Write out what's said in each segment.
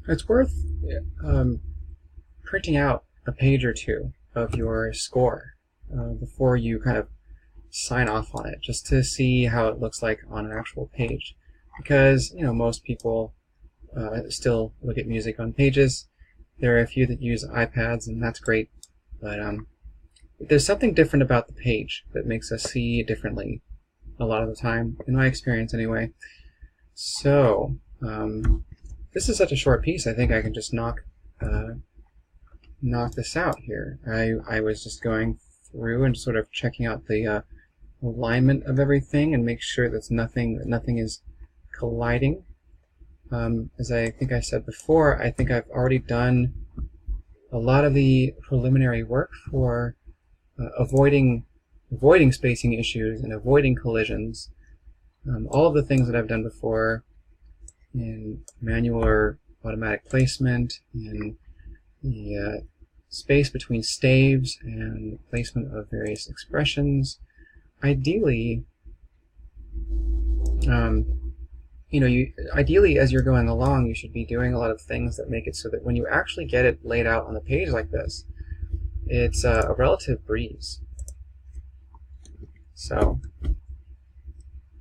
It's worth um, printing out a page or two of your score before you kind of sign off on it, just to see how it looks like on an actual page. Because, you know, most people still look at music on pages. There are a few that use iPads, and that's great. But there's something different about the page that makes us see differently a lot of the time, in my experience anyway. So, this is such a short piece, I think I can just knock this out here. I was just going through and sort of checking out the alignment of everything and make sure that nothing is colliding. As I think I said before, I think I've already done a lot of the preliminary work for avoiding spacing issues and avoiding collisions. All of the things that I've done before in manual or automatic placement, in the space between staves and placement of various expressions. Ideally, ideally as you're going along, you should be doing a lot of things that make it so that when you actually get it laid out on the page like this, it's a relative breeze. So,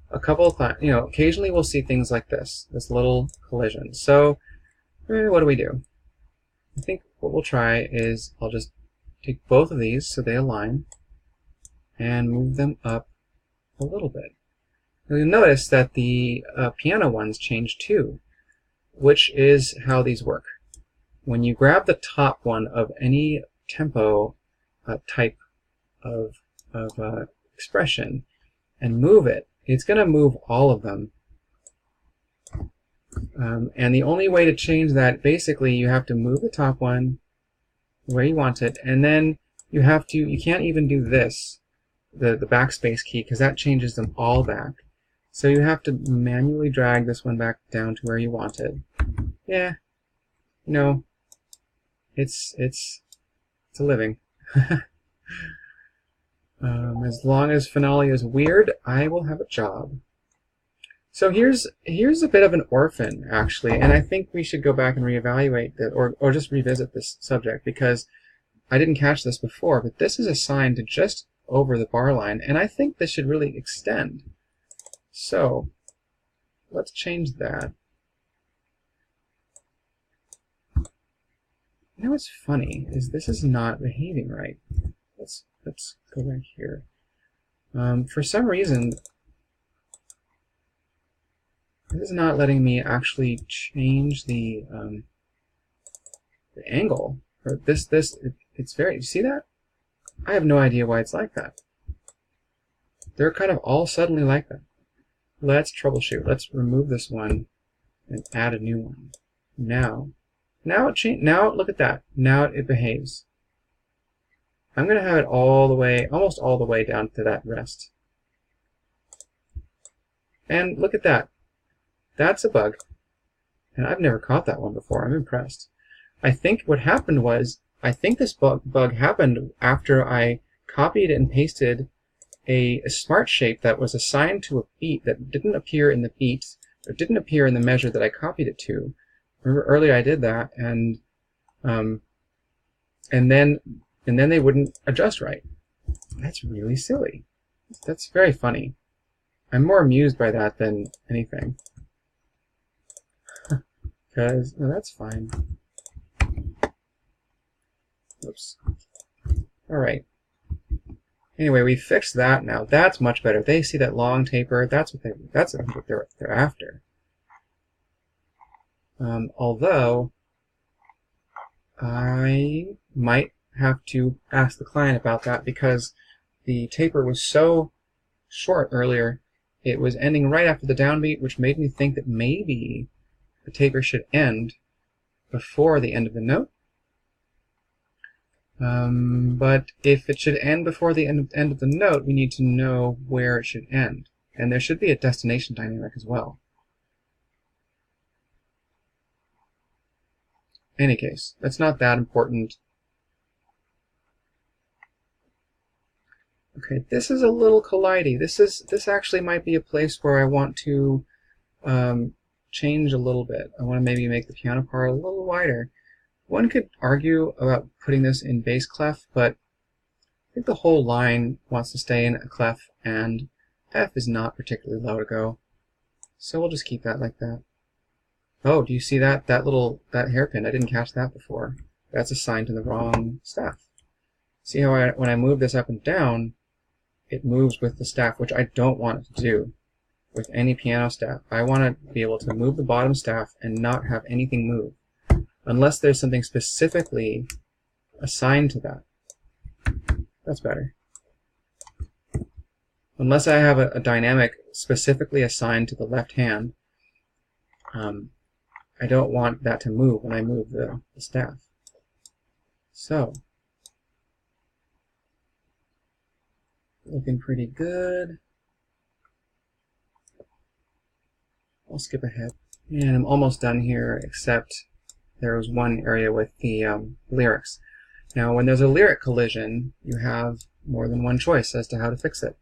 a couple of times, occasionally we'll see things like this little collision. So, what do we do? I think what we'll try is I'll just take both of these so they align and move them up a little bit. You'll notice that the piano ones change too, which is how these work. When you grab the top one of any tempo type of expression and move it, it's going to move all of them. And the only way to change that, basically, you have to move the top one where you want it, and then you can't even do this, the backspace key, because that changes them all back. So you have to manually drag this one back down to where you want it. Yeah, it's a living. As long as Finale is weird, I will have a job. So here's a bit of an orphan, actually, and I think we should go back and reevaluate that, or just revisit this subject, because I didn't catch this before, but this is assigned to just over the bar line, and I think this should really extend. So let's change that. You know what's funny is this is not behaving right. Let's go back here. For some reason, this is not letting me actually change the angle. Or it's very. You see that? I have no idea why it's like that. They're kind of all suddenly like that. Let's troubleshoot. Let's remove this one and add a new one. Now it changed. Now look at that. Now it behaves. I'm going to have it all the way, almost all the way down to that rest. And look at that. That's a bug. And I've never caught that one before. I'm impressed. I think what happened was, I think this bug happened after I copied and pasted a smart shape that was assigned to a beat that didn't appear in the beat, or didn't appear in the measure that I copied it to. Remember earlier I did that, and then they wouldn't adjust right. That's really silly. That's very funny. I'm more amused by that than anything. Because, no, that's fine. Oops. Alright. Anyway, we fixed that now. That's much better. They see that long taper. That's what they're after. Although I might have to ask the client about that, because the taper was so short earlier, it was ending right after the downbeat, which made me think that maybe the taper should end before the end of the note. But if it should end before the end of the note, we need to know where it should end. And there should be a destination dynamic as well. In any case, that's not that important. Okay, this is a little collidey. This actually might be a place where I want to change a little bit. I want to maybe make the piano part a little wider. One could argue about putting this in bass clef, but I think the whole line wants to stay in a clef, and F is not particularly low to go. So we'll just keep that like that. Oh, do you see that? That hairpin, I didn't catch that before. That's assigned to the wrong staff. See how when I move this up and down, it moves with the staff, which I don't want it to do with any piano staff. I want to be able to move the bottom staff and not have anything move, unless there's something specifically assigned to that. That's better. Unless I have a dynamic specifically assigned to the left hand, I don't want that to move when I move the staff. So, looking pretty good. I'll skip ahead. And I'm almost done here, except there was one area with the lyrics. Now, when there's a lyric collision, you have more than one choice as to how to fix it.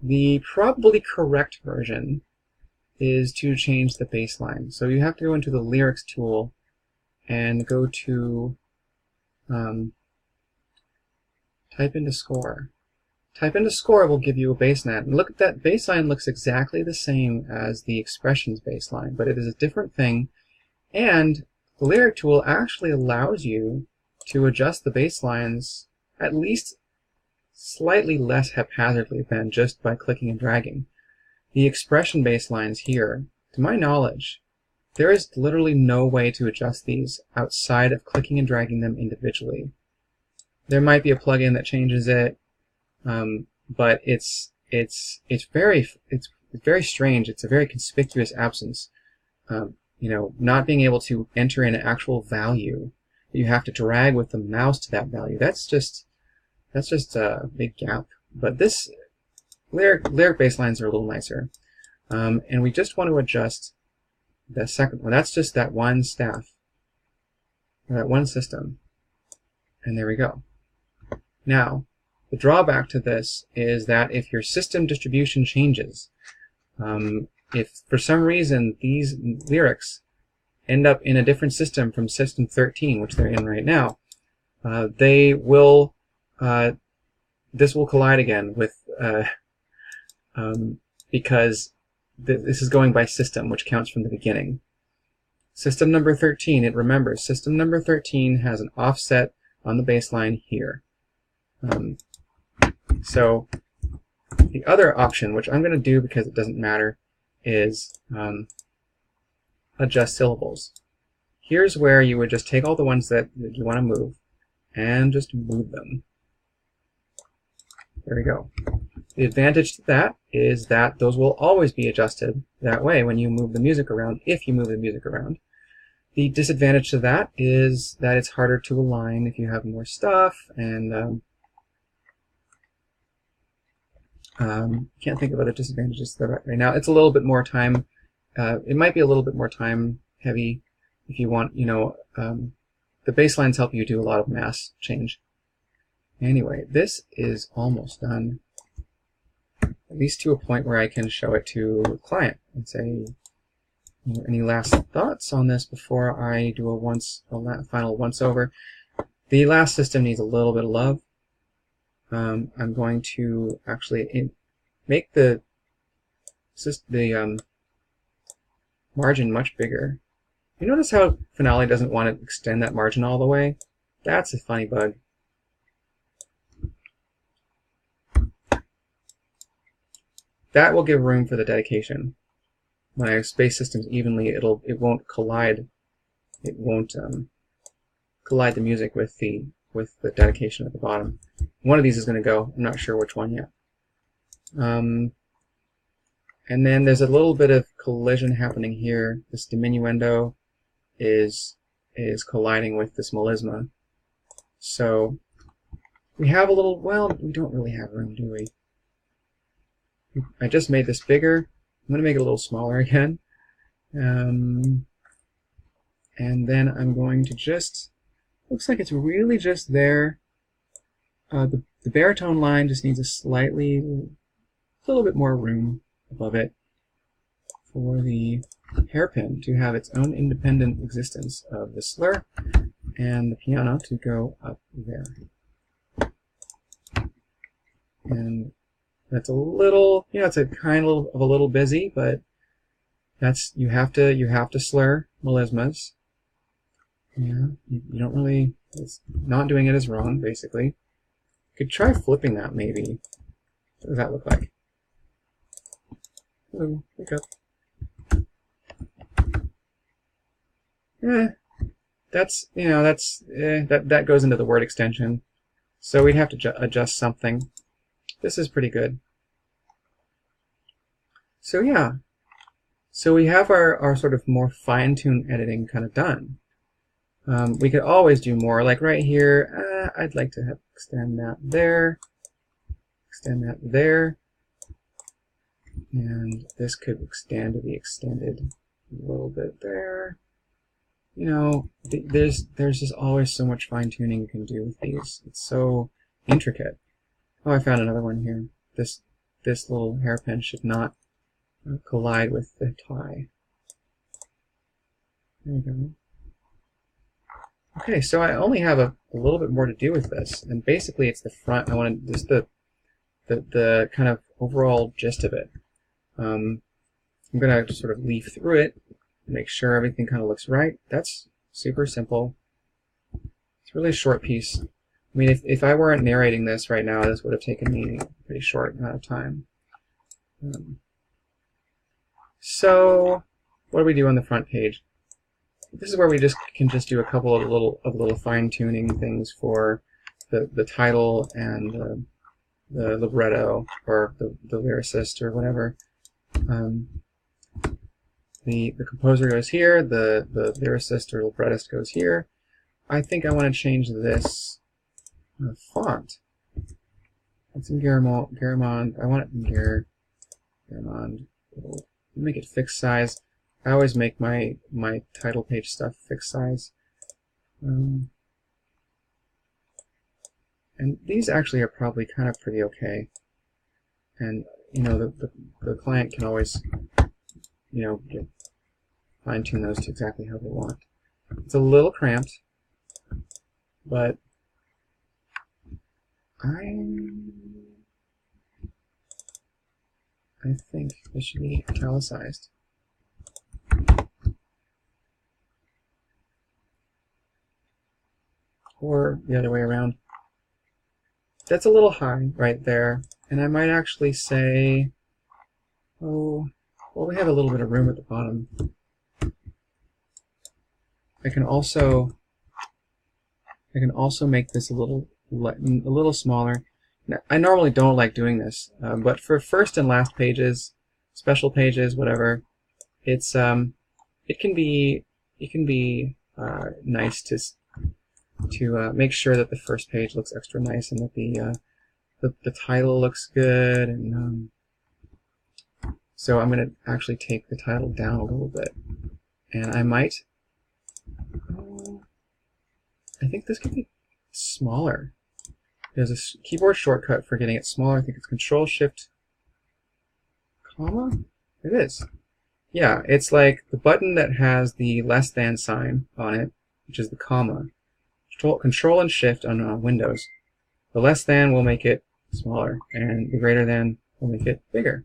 The probably correct version is to change the bassline. So you have to go into the lyrics tool and go to type into score. Type into score will give you a bassline. And look at that, bassline looks exactly the same as the expressions bassline, but it is a different thing. And the lyric tool actually allows you to adjust the basslines at least slightly less haphazardly than just by clicking and dragging. The expression basslines here, to my knowledge, there is literally no way to adjust these outside of clicking and dragging them individually. There might be a plugin that changes it, but it's very strange. It's a very conspicuous absence. You know, not being able to enter in an actual value. You have to drag with the mouse to that value. That's just a big gap. But this lyric basslines are a little nicer. And we just want to adjust the second one. That's just that one staff, or that one system. And there we go. Now, the drawback to this is that if your system distribution changes, if for some reason these lyrics end up in a different system from system 13, which they're in right now, they will this will collide again with because this is going by system, which counts from the beginning. System number 13, it remembers system number 13 has an offset on the bassline here. So the other option, which I'm going to do because it doesn't matter, is adjust syllables. Here's where you would just take all the ones that you want to move and just move them. There we go. The advantage to that is that those will always be adjusted that way when you move the music around, if you move the music around. The disadvantage to that is that it's harder to align if you have more stuff, and can't think of other disadvantages right now. It's a little bit more time. It might be a little bit more time heavy if you want, you know, the basslines help you do a lot of mass change. Anyway, this is almost done, at least to a point where I can show it to the client and say, any last thoughts on this before I do a final once-over? The last system needs a little bit of love. I'm going to actually make the margin much bigger. You notice how Finale doesn't want to extend that margin all the way? That's a funny bug. That will give room for the dedication. When I space systems evenly, it won't collide. It won't collide the music with the dedication at the bottom. One of these is going to go. I'm not sure which one yet. And then there's a little bit of collision happening here. This diminuendo is colliding with this melisma. So we have a little, well, we don't really have room, do we? I just made this bigger. I'm going to make it a little smaller again. And then I'm going to just, looks like it's really just there. The baritone line just needs a little bit more room above it. for the hairpin to have its own independent existence of the slur, and the piano to go up there. And that's a little, it's a kind of a little busy, but that's, you have to slur melismas. Yeah, you don't really, not doing it is wrong, basically. You could try flipping that, maybe. What does that look like? Oh, wake up. That goes into the word extension. So we'd have to adjust something. This is pretty good. So yeah. So we have our sort of more fine-tuned editing kind of done. We could always do more, like right here, I'd like to extend that there, extend that there, and this could extend to be extended a little bit there. There's just always so much fine-tuning you can do with these. It's so intricate. Oh, I found another one here. This little hairpin should not collide with the tie. There you go. Okay, so I only have a little bit more to do with this, and basically it's the front. I want to just the kind of overall gist of it. I'm gonna just sort of leaf through it, make sure everything kind of looks right. That's super simple. It's really a short piece. I mean, if I weren't narrating this right now, this would have taken me a pretty short amount of time. So, what do we do on the front page? This is where we can do a couple of little fine-tuning things for the title and the libretto, or the lyricist, or whatever. The composer goes here, the lyricist or librettist goes here. I think I want to change this font. It's in Garamond. I want it in Garamond. Make it fixed size. I always make my title page stuff fixed size. And these actually are probably kind of pretty okay. And the client can always fine-tune those to exactly how they want. It's a little cramped, but I think this should be italicized. Or the other way around. That's a little high right there, and I might actually say, oh, well, we have a little bit of room at the bottom. I can also make this a little smaller. Now, I normally don't like doing this, but for first and last pages, special pages, whatever, it can be nice to make sure that the first page looks extra nice, and that the title looks good. And so I'm going to actually take the title down a little bit, and I might. I think this could be smaller. There's a keyboard shortcut for getting it smaller. I think it's Control-Shift, comma? It is. Yeah, it's like the button that has the less than sign on it, which is the comma. Control and Shift on Windows. The less than will make it smaller, and the greater than will make it bigger.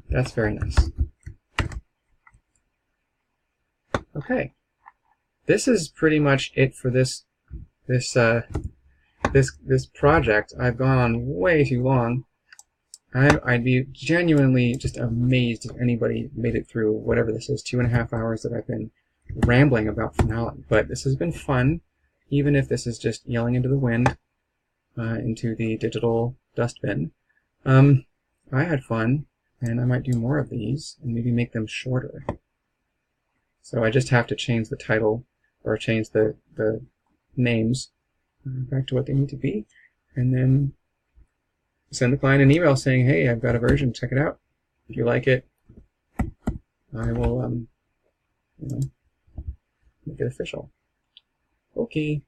That's very nice. Okay. This is pretty much it for this project. I've gone on way too long. I'd be genuinely just amazed if anybody made it through whatever this is, 2.5 hours that I've been rambling about Finale. But this has been fun, even if this is just yelling into the wind, into the digital dustbin. I had fun, and I might do more of these, and maybe make them shorter. So I just have to change the title, or change the names back to what they need to be, and then send the client an email saying, hey, I've got a version, check it out. If you like it, I will make it official. Okay.